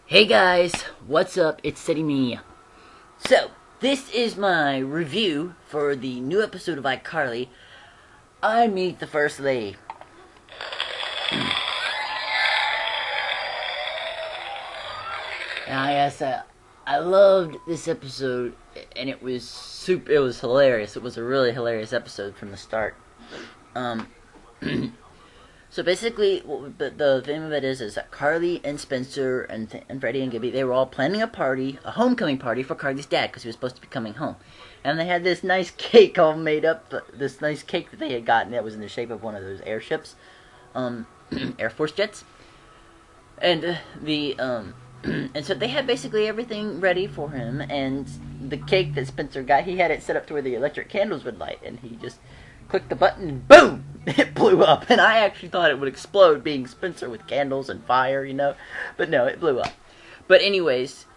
Hey guys, what's up? It's City Me. So, this is my review for the new episode of iCarly, I Meet the First Lady. Now, I loved this episode, and it was hilarious. It was a really hilarious episode from the start. So basically, the theme of it is that Carly and Spencer and Freddie and Gibby, they were all planning a homecoming party for Carly's dad, because he was supposed to be coming home. And they had this nice cake all made up, this nice cake that they had gotten that was in the shape of one of those airships, Air Force jets. And and so they had basically everything ready for him, and the cake that Spencer got, he had it set up to where the electric candles would light, and he just clicked the button and boom! It blew up. And I actually thought it would explode, being Spencer with candles and fire, you know. But no, it blew up. But anyways,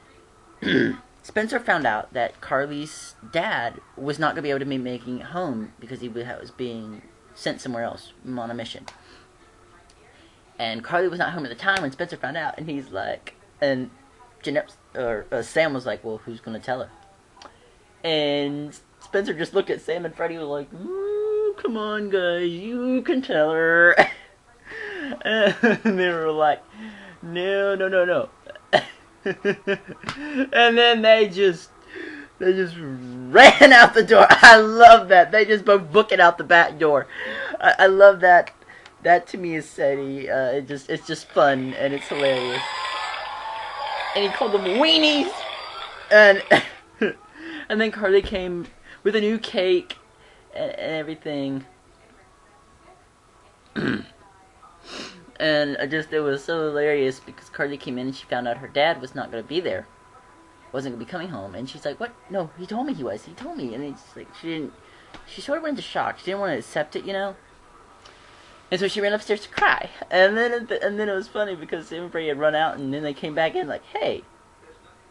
Spencer found out that Carly's dad was not going to be able to be making it home because he was being sent somewhere else on a mission. And Carly was not home at the time when Spencer found out, and he's like, and Sam was like, well, who's going to tell her? And Spencer just looked at Sam, and Freddie was like, come on, guys, you can tell her. And they were like, no. And then they just ran out the door. I love that. They just both book it out the back door. I love that. That to me is Sadie. It's just fun, and it's hilarious. And he called them weenies. And and then Carly came with a new cake and everything. And it was so hilarious because Carly came in and she found out her dad was not going to be there. Wasn't going to be coming home. And she's like, what? No, he told me he was. He told me. And it's like, she sort of went into shock. She didn't want to accept it, you know? And so she ran upstairs to cry. And then it was funny because everybody had run out, and then they came back in like, hey,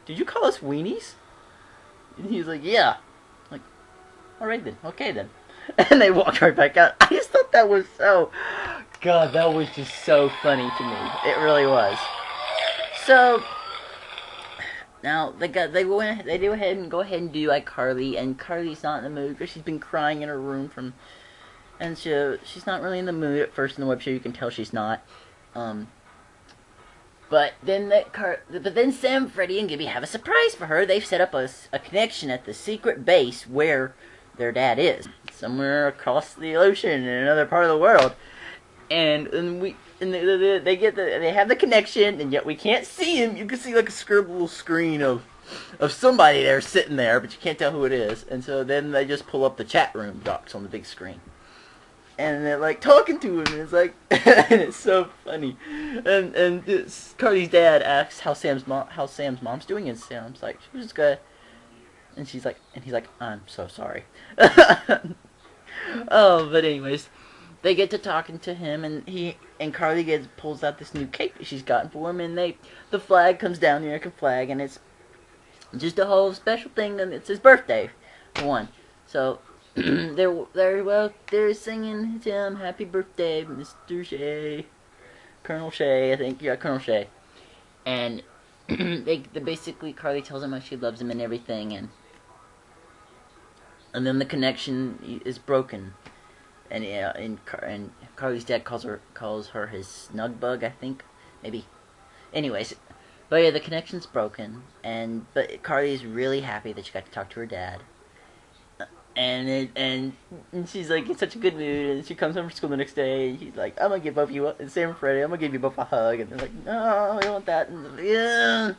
did you call us weenies? And he was like, yeah. Like, alright then, okay then. And they walked right back out. I just thought that was God, that was just so funny to me. It really was. So now they go ahead and do iCarly, and Carly's not in the mood because she's been crying in her room and she's not really in the mood at first in the web show. You can tell she's not. But then Sam, Freddie, and Gibby have a surprise for her. They've set up a connection at the secret base where their dad is, somewhere across the ocean in another part of the world. And they have the connection, and yet we can't see him. You can see like a scribble screen of somebody there sitting there, but you can't tell who it is. And so then they just pull up the chat room docs on the big screen. And they're like talking to him, and it's like, and it's so funny. And Carly's dad asks how Sam's mom's doing, and Sam's like, she's good. And he's like, I'm so sorry. Oh, but anyways, they get to talking to him, and Carly pulls out this new cake that she's gotten for him, and the flag comes down, the American flag, and it's just a whole special thing, and it's his birthday, for one. So they're singing to him, happy birthday, Mr. Shea, Colonel Shea, I think, yeah, Colonel Shea. And they basically, Carly tells him how she loves him and everything, and then the connection is broken, and Carly's dad calls her his snug bug, I think, maybe. Anyways, but yeah, the connection's broken, but Carly is really happy that she got to talk to her dad. And she's like in such a good mood, and she comes home from school the next day, and he's like, I'm gonna give both of you, and Sam and Freddie, I'm gonna give you both a hug, and they're like, no, I don't want that, and yeah.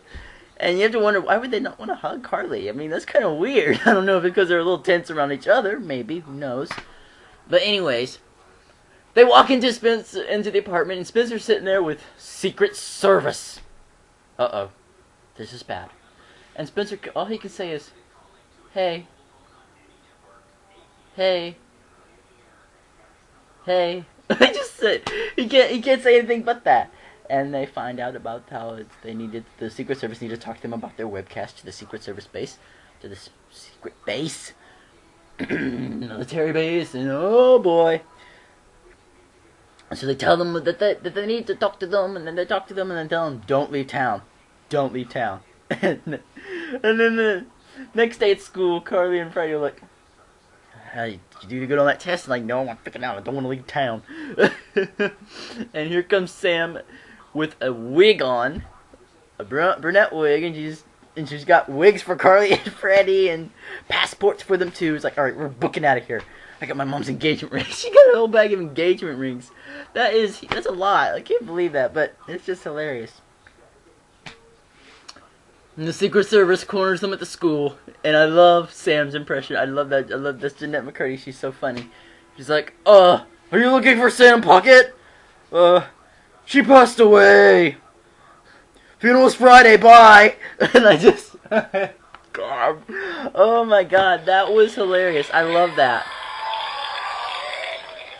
And you have to wonder, why would they not want to hug Carly? I mean, that's kind of weird. I don't know if it's because they're a little tense around each other, maybe, who knows. But anyways, they walk into the apartment, and Spencer's sitting there with Secret Service. Uh-oh, this is bad. And Spencer, all he can say is, hey. Hey. I just said, he can't say anything but that. And they find out about how the Secret Service needed to talk to them about their webcast to the Secret Service base, to the secret base, military base, and oh boy. So they tell them that they need to talk to them, and then they talk to them, and then tell them, don't leave town. don't leave town. And then the next day at school, Carly and Freddie are like, hey, did you do good on that test? And like, no, I'm freaking out. I don't want to leave town. And here comes Sam with a wig on, a brunette wig, and she's got wigs for Carly and Freddie and passports for them too. It's like, all right, we're booking out of here. I got my mom's engagement ring. She got a whole bag of engagement rings. That's a lot. I can't believe that, but it's just hilarious. And the Secret Service corners them at the school, and I love Sam's impression. I love that. I love this Jeanette McCurdy. She's so funny. She's like, are you looking for Sam Puckett? She passed away. Funeral's Friday, bye. And I just, God. Oh my God, that was hilarious. I love that.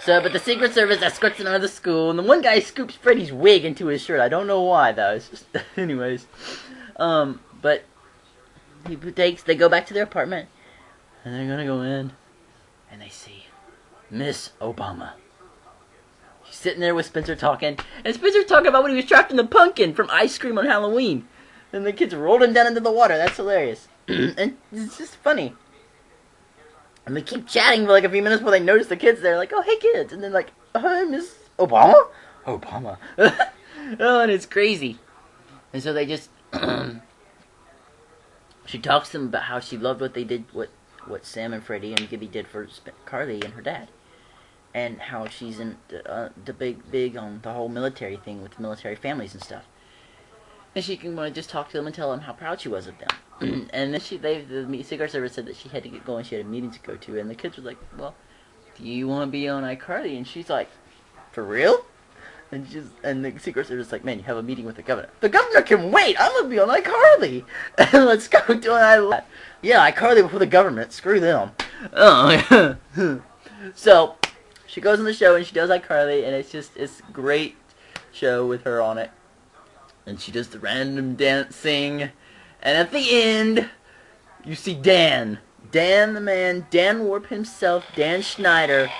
So, but the Secret Service escorts them out of the school, and the one guy scoops Freddy's wig into his shirt. I don't know why, though. It's just, anyways. But they go back to their apartment, and they're gonna go in, and they see Miss Obama. She's sitting there with Spencer talking, and Spencer's talking about when he was trapped in the pumpkin from ice cream on Halloween. And the kids rolled him down into the water. That's hilarious. And it's just funny. And they keep chatting for like a few minutes before they notice the kids there. Like, oh, hey, kids. And then like, hi, Miss Obama? Obama. Oh, and it's crazy. And so they just... She talks to them about how she loved what they did, what Sam and Freddie and Gibby did for Carly and her dad. And how she's in the big on the whole military thing with military families and stuff. And she can just talk to them and tell them how proud she was of them. And then the Secret Service said that she had to get going. She had a meeting to go to. And the kids were like, well, do you want to be on iCarly? And she's like, for real? And the Secret Service is like, man, you have a meeting with the governor. The governor can wait. I'm going to be on iCarly. And let's go to an Yeah, iCarly before the government. Screw them. Oh, yeah. So, she goes on the show and she does iCarly. And it's a great show with her on it. And she does the random dancing. And at the end, you see Dan. Dan the man. Dan Warp himself. Dan Schneider.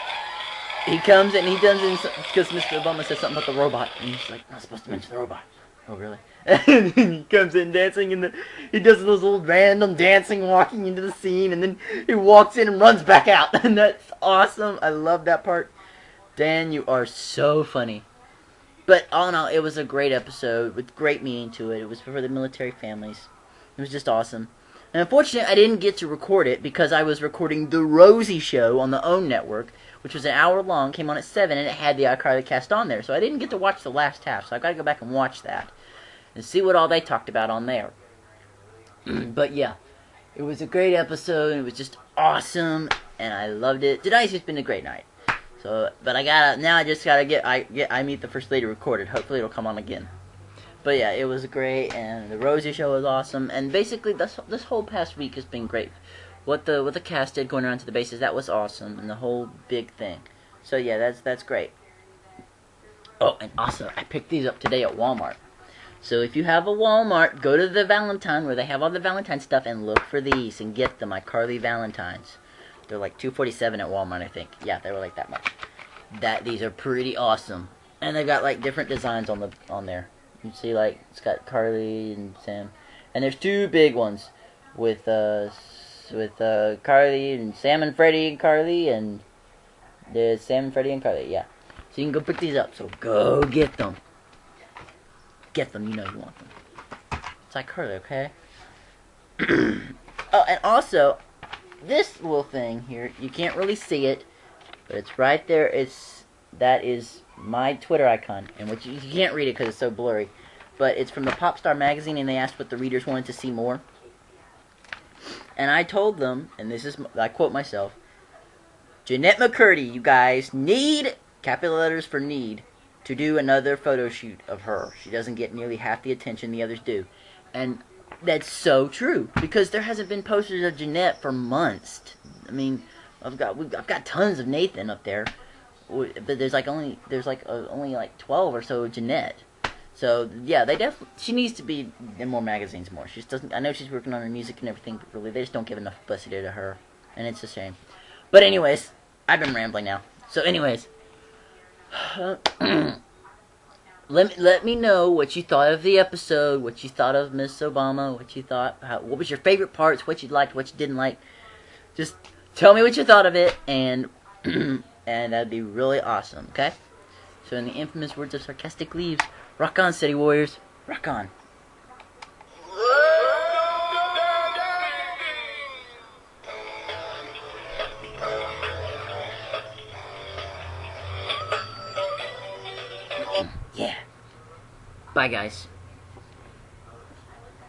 He comes and he does it because Mr. Obama says something about the robot. And he's like, not supposed to mention the robot. Oh, really? And then he comes in dancing and he does those little random dancing walking into the scene. And then he walks in and runs back out. And that's awesome. I love that part. Dan, you are so funny. But all in all, it was a great episode with great meaning to it. It was for the military families. It was just awesome. And unfortunately, I didn't get to record it because I was recording The Rosie Show on the OWN network, which was an hour long, came on at 7, and it had the iCarly cast on there. So I didn't get to watch the last half, so I've got to go back and watch that and see what all they talked about on there. But yeah, it was a great episode, and it was just awesome, and I loved it. Tonight's just been a great night. So, but I just gotta get iMeet the First Lady recorded. Hopefully it'll come on again. But yeah, it was great, and the Rosie Show was awesome, and basically this whole past week has been great. What the cast did going around to the bases, that was awesome, and the whole big thing. So yeah, that's great. Oh, and also, I picked these up today at Walmart. So if you have a Walmart, go to the Valentine, where they have all the Valentine stuff, and look for these, and get them, iCarly Valentines. They're like $2.47 at Walmart, I think. Yeah, they were like that much. These are pretty awesome. And they've got like different designs on there. You see, like, it's got Carly and Sam. And there's two big ones with Carly and Sam and Freddie and Carly, and there's Sam and Freddie and Carly, yeah. So you can go pick these up, so go get them. Get them, you know you want them. It's iCarly, okay? Oh, and also, this little thing here, you can't really see it, but it's right there. That is my Twitter icon, and which you can't read it because it's so blurry. But it's from the Popstar magazine, and they asked what the readers wanted to see more. And I told them, and I quote myself, Jeanette McCurdy, you guys need, capital letters for need, to do another photo shoot of her. She doesn't get nearly half the attention the others do. And that's so true, because there hasn't been posters of Jeanette for months. I mean, I've got tons of Nathan up there, but there's only 12 or so of Jeanette. So yeah, she needs to be in more magazines more. She just doesn't. I know she's working on her music and everything, but really they just don't give enough publicity to her, and it's a shame. But anyways, I've been rambling now. So anyways, let me know what you thought of the episode, what you thought of Miss Obama, what you thought, what was your favorite parts, what you liked, what you didn't like. Just tell me what you thought of it, and and that'd be really awesome. Okay. So in the infamous words of Sarcastic Leaves, rock on, City Warriors, rock on. Yeah. Bye, guys.